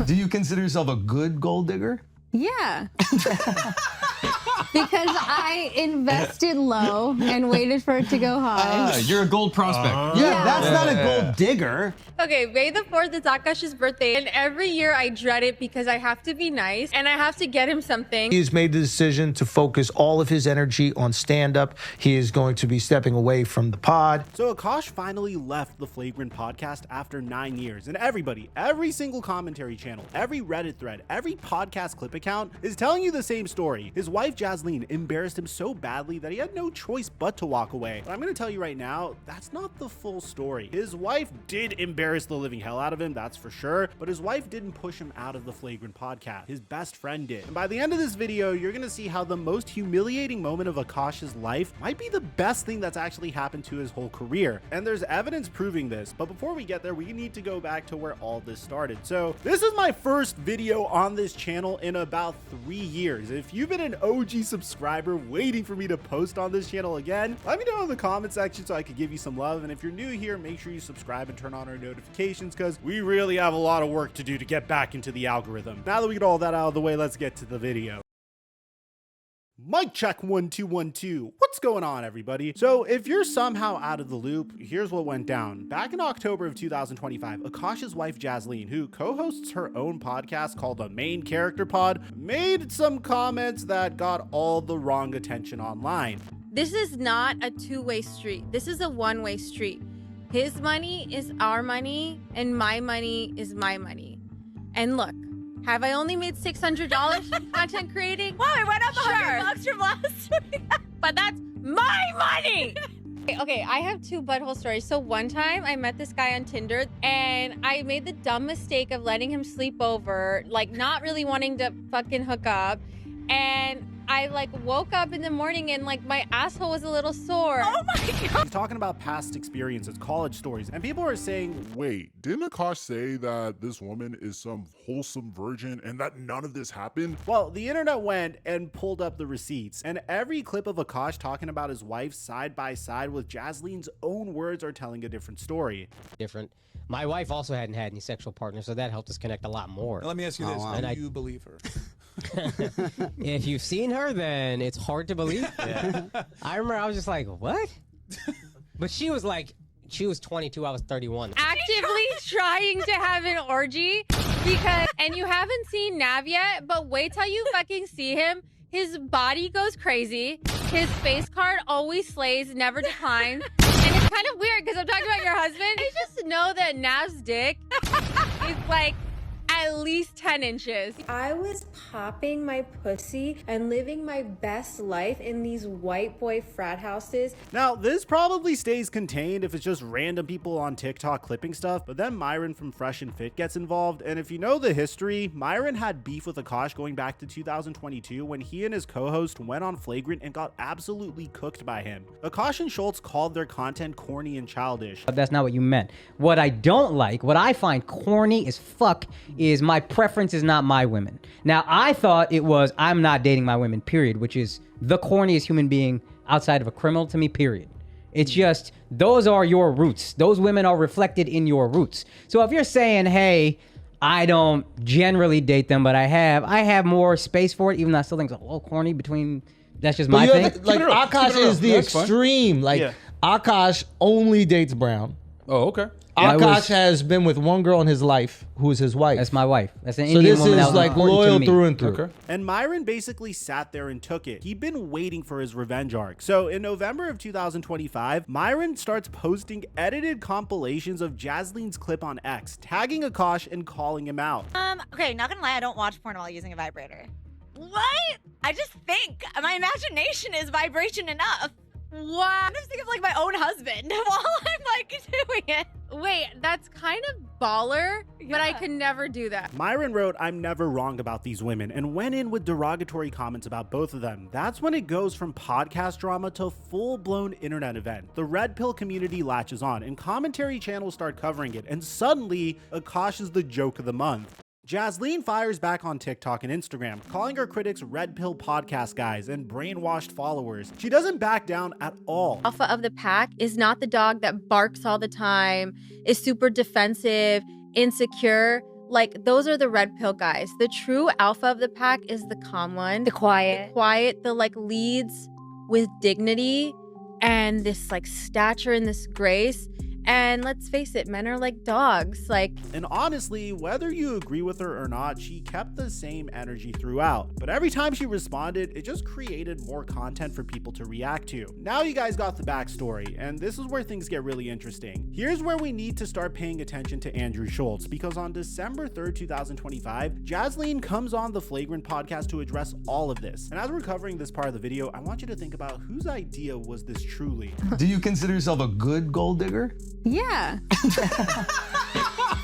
Do you consider yourself a good gold digger? Yeah. Because I invested low and waited for it to go high. You're a gold prospect. Yeah, that's not a gold digger. Okay, May the 4th is Akaash's birthday, and every year I dread it because I have to be nice and I have to get him something. He's made the decision to focus all of his energy on stand-up. He is going to be stepping away from the pod. So Akaash finally left the Flagrant podcast after 9 years, and everybody, every single commentary channel, every Reddit thread, every podcast clip account is telling you the same story. His wife Jasleen embarrassed him so badly that he had no choice but to walk away. But I'm gonna tell you right now, that's not the full story. His wife did embarrass the living hell out of him, that's for sure, but his wife didn't push him out of the Flagrant podcast. His best friend did. And by the end of this video, you're gonna see how the most humiliating moment of Akaash's life might be the best thing that's actually happened to his whole career. And there's evidence proving this, but before we get there, we need to go back to where all this started. So this is my first video on this channel in about 3 years. If you've been an OG subscriber waiting for me to post on this channel again, let me know in the comment section so I could give you some love. And if you're new here, make sure you subscribe and turn on our notifications because we really have a lot of work to do to get back into the algorithm. Now that we get all that out of the way, let's get to the video. Mic check 1 2 1 2. What's going on, everybody? So if you're somehow out of the loop, here's what went down. Back in October of 2025, Akaash's wife Jasleen, who co-hosts her own podcast called The Main Character Pod, made some comments that got all the wrong attention online. This is not a two-way street. This is a one-way street. His money is our money, and my money is my money. And look, have I only made $600 content creating? Wow, it went up $100 from last week. But that's my money! Okay, I have 2 butthole stories. So one time I met this guy on Tinder and I made the dumb mistake of letting him sleep over, like not really wanting to fucking hook up. And I like woke up in the morning and like my asshole was a little sore. Oh my God. He's talking about past experiences, college stories, and people are saying, wait, didn't Akaash say that this woman is some wholesome virgin and that none of this happened? well, the internet went and pulled up the receipts, and every clip of Akaash talking about his wife side by side with Jasleen's own words are telling a different story. Different. My wife also hadn't had any sexual partners, so that helped us connect a lot more. Now, let me ask you this. wow. Do And you believe her? If you've seen her, then it's hard to believe. Yeah. I remember I was just like, what? But she was 22, I was 31. Actively trying to have an orgy because, and you haven't seen Nav yet, but wait till you fucking see him. His body goes crazy. His face card always slays, never declines. And it's kind of weird because I'm talking about your husband. I just know that Nav's dick is like at least 10 inches. I was popping my pussy and living my best life in these white boy frat houses. Now, this probably stays contained if it's just random people on TikTok clipping stuff, but then Myron from Fresh and Fit gets involved, and if you know the history, Myron had beef with Akaash going back to 2022 when he and his co-host went on Flagrant and got absolutely cooked by him. Akaash and Schulz called their content corny and childish. That's not what you meant. What I don't like, what I find corny as fuck, is my preference is not my women. Now, I thought it was I'm not dating my women, period, which is the corniest human being outside of a criminal to me, period. It's just, those are your roots. Those women are reflected in your roots. So if you're saying, hey, I don't generally date them, but I have more space for it, even though I still think it's a little corny between, that's just my thing. Like, Akaash is the extreme. Like, Yeah. Akaash only dates brown. Oh, okay. Akaash has been with one girl in his life who is his wife. That's my wife. That's an So Indian this woman that is was like important to loyal me. through and through. Okay. And Myron basically sat there and took it. He'd been waiting for his revenge arc. So in November of 2025, Myron starts posting edited compilations of Jasleen's clip on X, tagging Akaash and calling him out. Okay, not gonna lie, I don't watch porn while using a vibrator. What? I just think my imagination is vibration enough. Wow. I'm just thinking of like my own husband while I'm like doing it. Wait, that's kind of baller, but I Yeah. could never do that. Myron wrote, "I'm never wrong about these women," and went in with derogatory comments about both of them. That's when it goes from podcast drama to full-blown internet event. The Red Pill community latches on, and commentary channels start covering it, and suddenly, Akaash is the joke of the month. Jasleen fires back on TikTok and Instagram, calling her critics red pill podcast guys and brainwashed followers. She doesn't back down at all. Alpha of the pack is not the dog that barks all the time, is super defensive, insecure. like those are the red pill guys. The true alpha of the pack is the calm one, The quiet. the like leads with dignity and this like stature and this grace. And let's face it, men are like dogs. Like, And honestly, whether you agree with her or not, she kept the same energy throughout. But every time she responded, it just created more content for people to react to. Now you guys got the backstory, and this is where things get really interesting. Here's where we need to start paying attention to Andrew Schulz, because on December 3rd, 2025, Jasleen comes on the Flagrant podcast to address all of this. And as we're covering this part of the video, I want you to think about whose idea was this truly. Do you consider yourself a good gold digger? Yeah.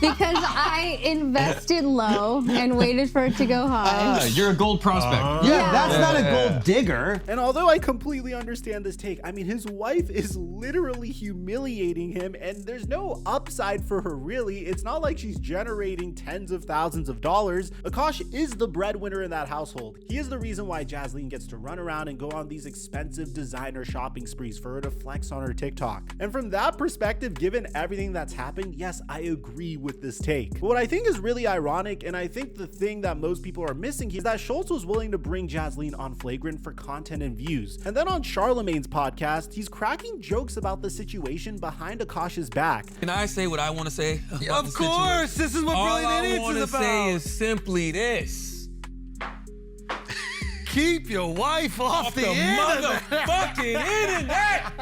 Because I invested low and waited for it to go high. You're a gold prospect. Yeah. That's not a gold digger. And although I completely understand this take, I mean, his wife is literally humiliating him, and there's no upside for her, really. It's not like she's generating tens of thousands of dollars. Akaash is the breadwinner in that household. He is the reason why Jasleen gets to run around and go on these expensive designer shopping sprees for her to flex on her TikTok. And from that perspective, given everything that's happened, yes, I agree with this take. But what I think is really ironic, and I think the thing that most people are missing here, is that Schulz was willing to bring Jasleen on Flagrant for content and views. And then on Charlemagne's podcast, he's cracking jokes about the situation behind Akaash's back. Can I say what I want to say? Of course, this is what Brilliant Idiots is All I want to about. say is simply this. Keep your wife off the internet. motherfucking internet!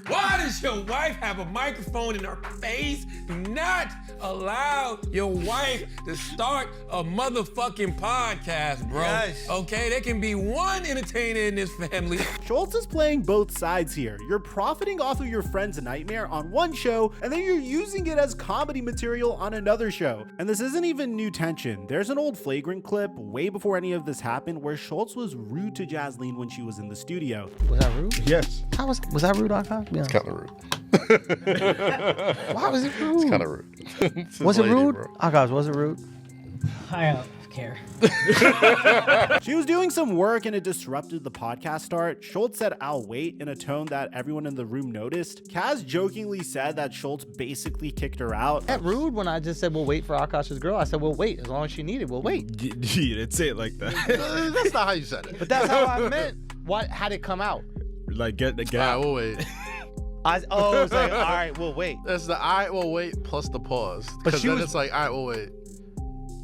Why does your wife have a microphone in her face? Do not allow your wife to start a motherfucking podcast, bro. Yes. Okay, there can be one entertainer in this family. Schulz is playing both sides here. You're profiting off of your friend's nightmare on one show, and then you're using it as comedy material on another show. And this isn't even new tension. There's an old Flagrant clip way before any of this happened where Schulz was rude to Jasleen when she was in the studio. Was that rude? Yes. How was that rude, Akaash? Yeah. It's kind of rude. Why was it rude? It's kind of rude. It's Was it lady, rude? bro. Akaash, was it rude? I don't care. She was doing some work and it disrupted the podcast start. Schulz said, "I'll wait," in a tone that everyone in the room noticed. Kaz jokingly said that Schulz basically kicked her out. That rude when I just said we'll wait for Akaash's girl. I said we'll wait as long as she needed. We'll wait. You didn't say it like that. That's not how you said it. But that's how I meant. How'd it come out? Like, get the All right, gap. we'll wait. It was like, all right, we'll wait. That's the all right, we'll wait plus the pause. But Because she then was- it's like, all right, we'll wait.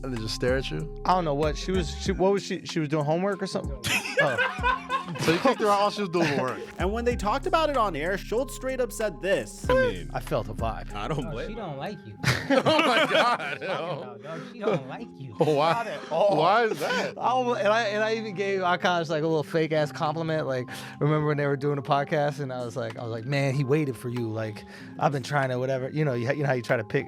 And they just stare at you. I don't know what she was. What was she? She was doing homework or something. So you kicked her out while she was doing work. And when they talked about it on air, Schulz straight up said this. I mean, I felt a vibe. I don't She blame her. don't like you. Oh my God. No, dog, she don't like you. Why? Why is that? I even gave Akaash like a little fake ass compliment. Like, remember when they were doing a podcast and I was like, man, he waited for you. Like, I've been trying to whatever. You know how you try to pick,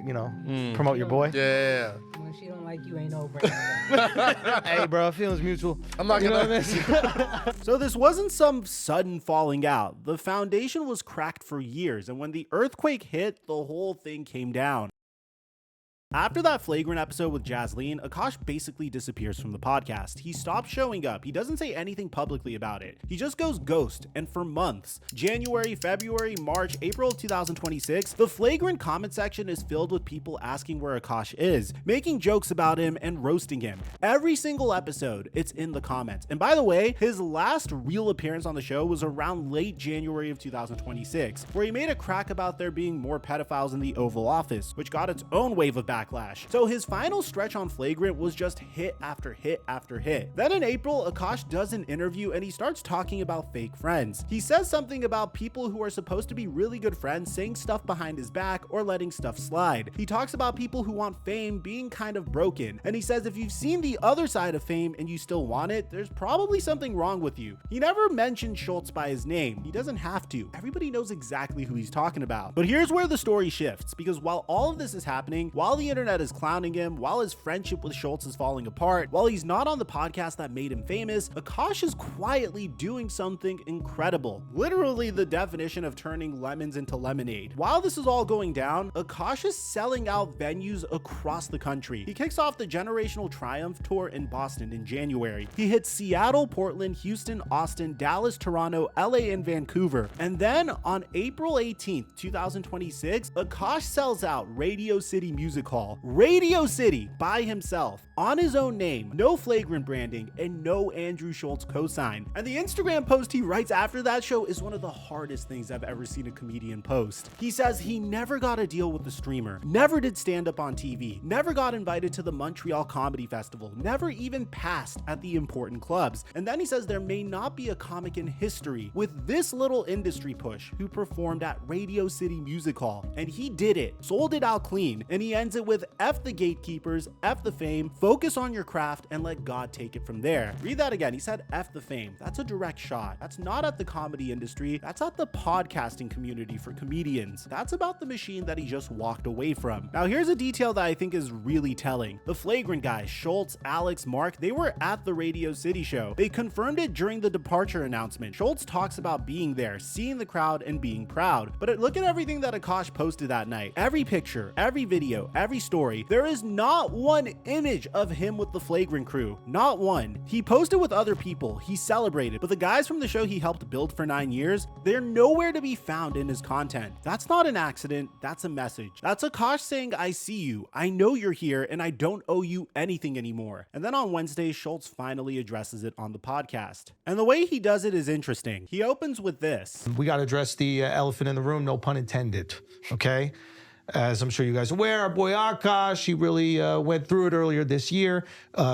promote your boy. Yeah. When she don't like you, ain't no brainer. Hey, bro, feelings mutual. I'm not You know gonna. what I mean? So this wasn't some sudden falling out. The foundation was cracked for years, and when the earthquake hit, the whole thing came down. After that Flagrant episode with Jasleen, Akaash basically disappears from the podcast. He stops showing up. He doesn't say anything publicly about it. He just goes ghost, and for months, January, February, March, April 2026, the Flagrant comment section is filled with people asking where Akaash is, making jokes about him and roasting him. Every single episode, it's in the comments. And by the way, his last real appearance on the show was around late January of 2026, where he made a crack about there being more pedophiles in the Oval Office, which got its own wave of backlash. So his final stretch on Flagrant was just hit after hit after hit. Then in April, Akaash does an interview and he starts talking about fake friends. He says something about people who are supposed to be really good friends saying stuff behind his back or letting stuff slide. He talks about people who want fame being kind of broken, and he says if you've seen the other side of fame and you still want it, there's probably something wrong with you. He never mentioned Schulz by his name. He doesn't have to. Everybody knows exactly who he's talking about. But here's where the story shifts, because while all of this is happening, while the internet is clowning him, while his friendship with Schulz is falling apart, while he's not on the podcast that made him famous, Akaash is quietly doing something incredible. Literally the definition of turning lemons into lemonade. While this is all going down, Akaash is selling out venues across the country. He kicks off the Generational Triumph Tour in Boston in January. He hits Seattle, Portland, Houston, Austin, Dallas, Toronto, LA, and Vancouver. And then on April 18th, 2026, Akaash sells out Radio City Music Hall, Hall, Radio City by himself, on his own name, no Flagrant branding, and no Andrew Schulz cosign. And the Instagram post he writes after that show is one of the hardest things I've ever seen a comedian post. He says he never got a deal with the streamer, never did stand up on TV, never got invited to the Montreal Comedy Festival, never even passed at the important clubs. And then he says there may not be a comic in history with this little industry push who performed at Radio City Music Hall. And he did it, sold it out clean. And he ends it with F the gatekeepers, F the fame, focus on your craft, and let God take it from there. Read that again. He said F the fame. That's a direct shot. That's not at the comedy industry. That's at the podcasting community for comedians. That's about the machine that he just walked away from. Now here's a detail that I think is really telling. The Flagrant guys, Schulz, Alex, Mark, they were at the Radio City show. They confirmed it during the departure announcement. Schulz talks about being there, seeing the crowd, and being proud. But look at everything that Akaash posted that night. Every picture, every video, every story, there is not one image of him with the Flagrant crew. Not one. He posted with other people. He celebrated. But the guys from the show he helped build for 9 years, they're nowhere to be found in his content. That's not an accident. That's a message. That's Akaash saying, I see you. I know you're here and I don't owe you anything anymore. And then on Wednesday, Schulz finally addresses it on the podcast. And the way he does it is interesting. He opens with this. We got to address the elephant in the room, no pun intended, okay? As I'm sure you guys are aware, our boy Akaash, he really went through it earlier this year,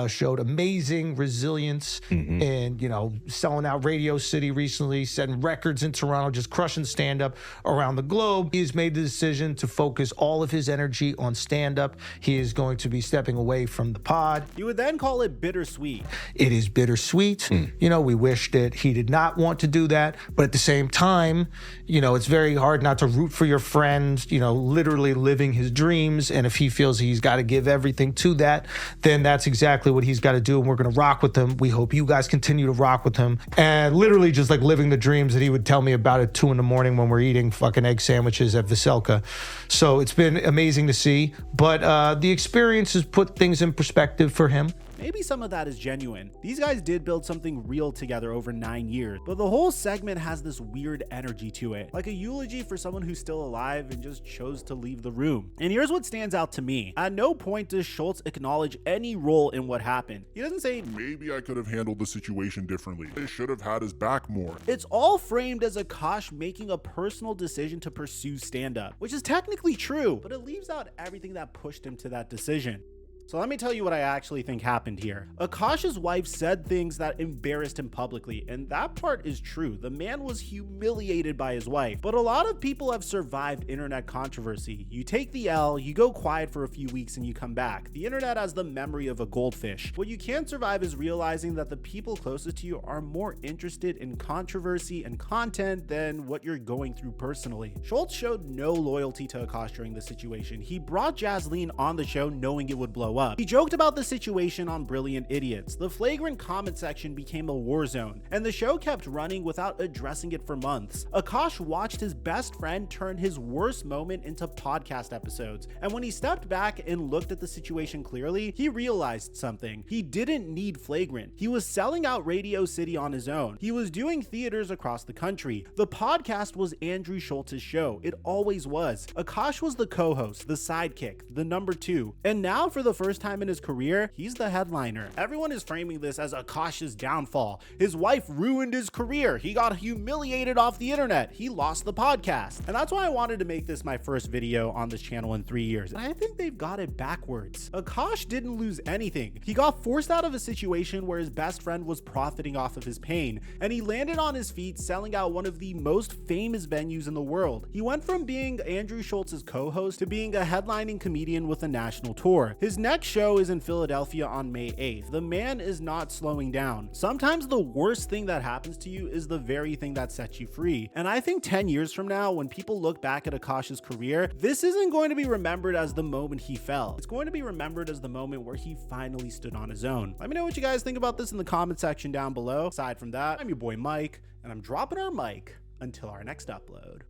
showed amazing resilience and, you know, selling out Radio City recently, setting records in Toronto, just crushing stand-up around the globe. He's made the decision to focus all of his energy on stand-up. He is going to be stepping away from the pod. You would then call it bittersweet. It is bittersweet. You know, we wish that he did not want to do that, but at the same time, you know, it's very hard not to root for your friend, you know, literally living his dreams. And if he feels he's got to give everything to that, then that's exactly what he's got to do. And we're going to rock with him. We hope you guys continue to rock with him. And literally just like living the dreams that he would tell me about at 2 a.m. when we're eating fucking egg sandwiches at Veselka. So it's been amazing to see. But the experience has put things in perspective for him. Maybe some of that is genuine. These guys did build something real together over 9 years, but the whole segment has this weird energy to it, like a eulogy for someone who's still alive and just chose to leave the room. And here's what stands out to me. At no point does Schulz acknowledge any role in what happened. He doesn't say, maybe I could have handled the situation differently. I should have had his back more. It's all framed as Akaash making a personal decision to pursue stand-up, which is technically true, but it leaves out everything that pushed him to that decision. So let me tell you what I actually think happened here. Akaash's wife said things that embarrassed him publicly, and that part is true. The man was humiliated by his wife, but a lot of people have survived internet controversy. You take the L, you go quiet for a few weeks, and you come back. The internet has the memory of a goldfish. What you can't survive is realizing that the people closest to you are more interested in controversy and content than what you're going through personally. Schulz showed no loyalty to Akaash during the situation. He brought Jasleen on the show knowing it would blow up. He joked about the situation on Brilliant Idiots. The Flagrant comment section became a war zone, and the show kept running without addressing it for months. Akaash watched his best friend turn his worst moment into podcast episodes, and when he stepped back and looked at the situation clearly, he realized something. He didn't need Flagrant. He was selling out Radio City on his own. He was doing theaters across the country. The podcast was Andrew Schulz's show. It always was. Akaash was the co-host, the sidekick, the number 2, and now for the first time in his career, he's the headliner. Everyone is framing this as Akaash's downfall. His wife ruined his career. He got humiliated off the internet. He lost the podcast. And that's why I wanted to make this my first video on this channel in 3 years. And I think they've got it backwards. Akaash didn't lose anything. He got forced out of a situation where his best friend was profiting off of his pain, and he landed on his feet selling out one of the most famous venues in the world. He went from being Andrew Schulz's co-host to being a headlining comedian with a national tour. His next show is in Philadelphia on May 8th. The man is not slowing down. Sometimes the worst thing that happens to you is the very thing that sets you free. And I think 10 years from now, when people look back at Akaash's career, this isn't going to be remembered as the moment he fell. It's going to be remembered as the moment where he finally stood on his own. Let me know what you guys think about this in the comment section down below. Aside from that, I'm your boy Mike, and I'm dropping our mic until our next upload.